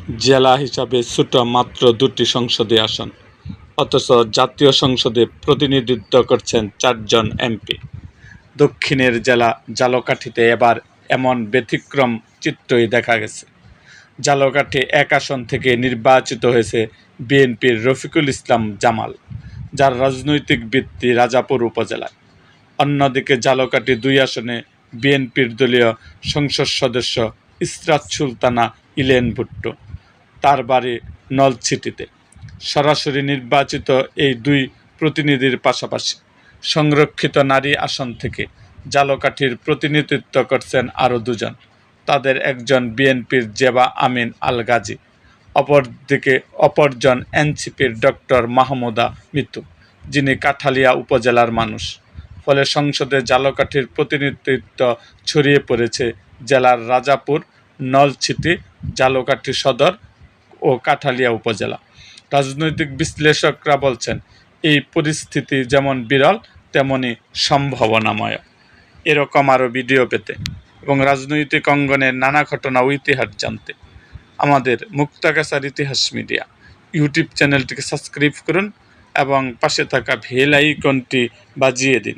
জেলা হিসাবে ছোট মাত্র 2টি সংসদীয় আসন, অথচ জাতীয় সংসদে প্রতিনিধিত্ব করছেন 4 জন এমপি। দক্ষিণের জেলা ঝালকাঠিতে এবার এমন ব্যতিক্রম চিত্রই দেখা গেছে। ঝালকাঠি 1 আসন থেকে নির্বাচিত হয়েছে বিএনপির রফিকুল ইসলাম জামাল, যার রাজনৈতিক ভিত্তি রাজাপুর উপজেলায়। অন্যদিকে ঝালকাঠি 2 আসনে বিএনপির দলীয় সংসদ সদস্য ইসরাত সুলতানা ইলেন ভুট্টো, তার বাড়ি নলছিটিতে। সরাসরি নির্বাচিত এই 2 প্রতিনিধির পাশাপাশি সংরক্ষিত নারী আসন থেকে ঝালকাঠির প্রতিনিধিত্ব করছেন আরও 2 জন। তাদের একজন বিএনপির জেবা আমিন আল গাজী, অপরজন এনসিপির ডক্টর মাহমুদা মিতু, যিনি কাঠালিয়া উপজেলার মানুষ। ফলে সংসদে ঝালকাঠির প্রতিনিধিত্ব ছড়িয়ে পড়েছে জেলার রাজাপুর, নলছিটি, ঝালকাঠি সদর ও কাঠালিয়া উপজেলা। রাজনৈতিক বিশ্লেষকরা বলছেন, এই পরিস্থিতি যেমন বিরল তেমনি সম্ভাবনাময়। এরকম আরও ভিডিও পেতে এবং রাজনৈতিক অঙ্গনের নানা ঘটনা ও ইতিহাস জানতে আমাদের মুক্তাগাছার ইতিহাস মিডিয়া ইউটিউব চ্যানেলটিকে সাবস্ক্রাইব করুন এবং পাশে থাকা বেল আইকনটি বাজিয়ে দিন।